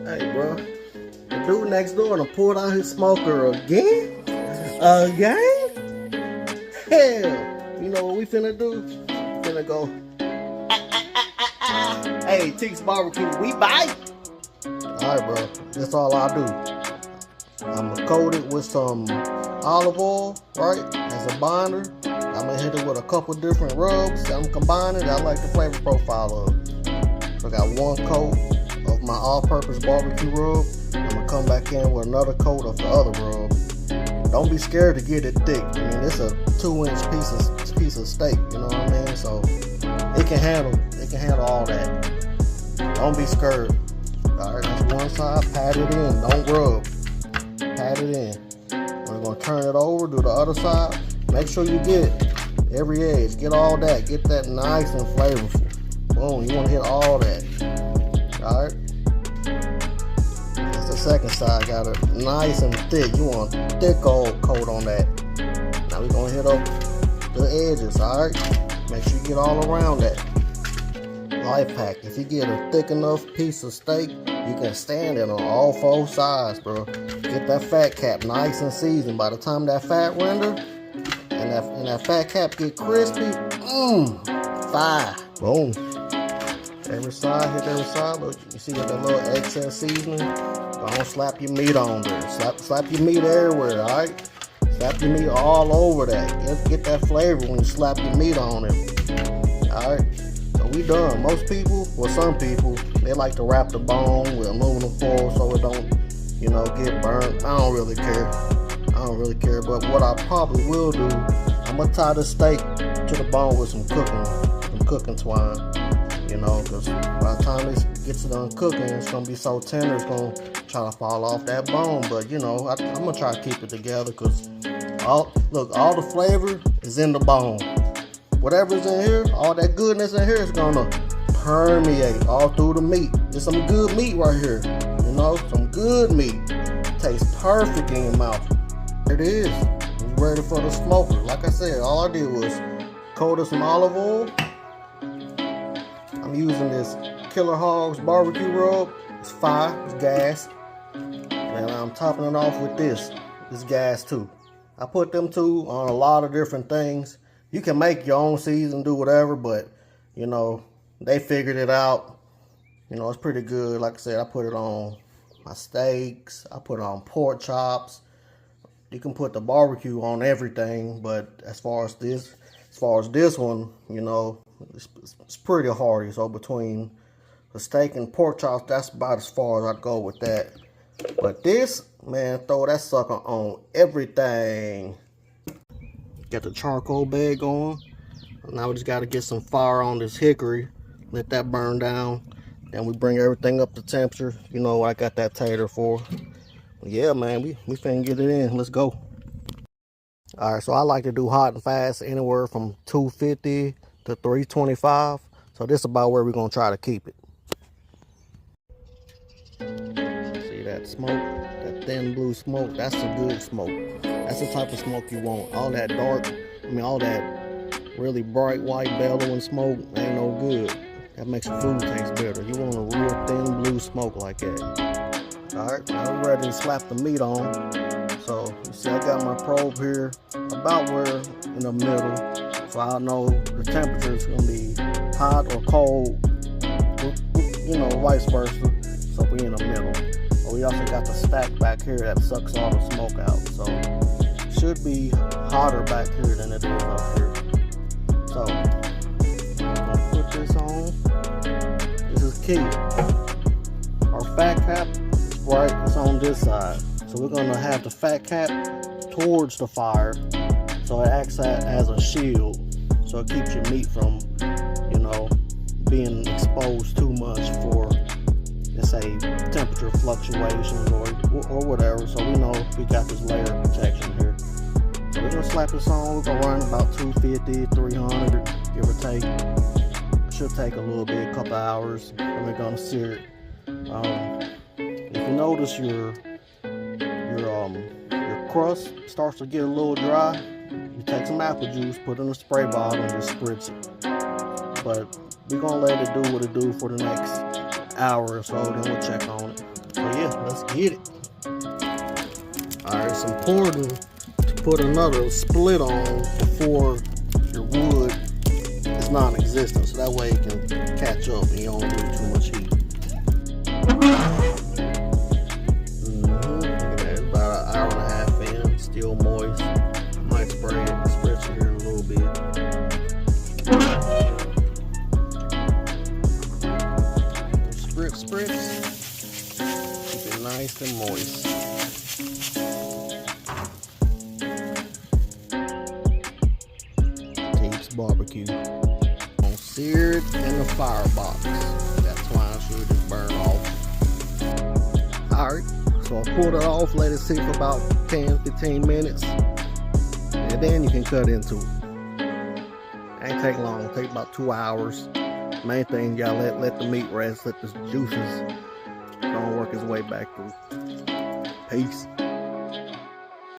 Hey, bro. The dude next door done pulled out his smoker again? Again? Hell. You know what we finna do? Finna go. Hey, Teeks Barbecue, we bite. Alright, bro. That's all I do. I'm gonna coat it with some olive oil, right? As a binder. I'm gonna hit it with a couple different rubs that I'm combining that I like the flavor profile of. So I got one coat of my all-purpose barbecue rub. I'm gonna come back in with another coat of the other rub. Don't be scared to get it thick. I mean, it's a 2-inch piece of steak. You know what I mean? So it can handle all that. Don't be scared. All right, that's one side. Pat it in. Don't rub. Pat it in. We're gonna turn it over. Do the other side. Make sure you get every edge. Get all that. Get that nice and flavorful. Boom. You want to hit all that. All right. That's the second side. Got it nice and thick. You want a thick old coat on that. Now we're gonna hit up the edges. All right. Make sure you get all around that. Life hack. If you get a thick enough piece of steak, you can stand it on all 4 sides, bro. Get that fat cap nice and seasoned. By the time that fat render and that fat cap get crispy, fire. Boom. Every side, hit every side. Look, you see that little excess seasoning? Don't slap your meat on there. Slap your meat everywhere, all right? Slap your meat all over that. Get that flavor when you slap your meat on it. All right. So we done. Most people, well, some people, they like to wrap the bone with aluminum foil so it don't, get burnt. I don't really care. But what I probably will do, I'm gonna tie the steak to the bone with some cooking twine. Because by the time it gets done cooking, it's gonna be so tender, it's gonna try to fall off that bone. But I'm gonna try to keep it together because all the flavor is in the bone. Whatever's in here, all that goodness in here is gonna permeate all through the meat. There's some good meat right here, some good meat. Tastes perfect in your mouth. There it is. It's ready for the smoker. Like I said, all I did was coat it some olive oil. I'm using this Killer Hogs barbecue rub. It's fire, it's gas. And I'm topping it off with this gas too. I put them two on a lot of different things. You can make your own season, do whatever, but they figured it out. It's pretty good. Like I said, I put it on my steaks. I put it on pork chops. You can put the barbecue on everything, but as far as this one, it's pretty hearty. So between the steak and pork chops, that's about as far as I'd go with that. But this, man, throw that sucker on everything. Got the charcoal bed going. Now we just got to get some fire on this hickory. Let that burn down. Then we bring everything up to temperature. What I got that tater for. Yeah, man, we finna get it in. Let's go. All right, so I like to do hot and fast anywhere from 250 to 325. So this is about where we're gonna try to keep it. See that smoke? That thin blue smoke? That's a good smoke. That's the type of smoke you want. All that all that really bright white bellowing smoke ain't no good. That makes your food taste better. You want a real thin blue smoke like that. All right, now we're ready to slap the meat on. So you see I got my probe here about where in the middle. So I know the temperature is gonna be hot or cold, vice versa. So we in the middle. But we also got the stack back here that sucks all the smoke out. So it should be hotter back here than it is up here. So I'm gonna put this on. This is key. Our fat cap, right, it's on this side. So we're gonna have the fat cap towards the fire, so it acts as a shield, so it keeps your meat from, being exposed too much for, let's say, temperature fluctuations or whatever. So we know we got this layer of protection here. So we're gonna slap this on. We're gonna run about 250, 300, give or take. Should take a little bit, a couple hours, and we're gonna sear it. If you notice your crust starts to get a little dry, you take some apple juice, put it in a spray bottle, and just spritz it. But we're gonna let it do what it do for the next hour or so, then we'll check on it. Get it. Alright, it's important to put another split on before your wood is non-existent, so that way it can catch up and you don't lose too much heat. Look at that, about an hour and a half in, still moist. Might spray it, stretch it here a little bit. Spritz. Keep it nice and moist. Tape's barbecue. On seared in the firebox. That's why I'm sure it just burn off. Alright, so I pulled it off, let it sit for about 10-15 minutes. And then you can cut into it. Ain't take long, it'll take about 2 hours. Main thing, you gotta let the meat rest, let the juices don't work its way back through. Peace.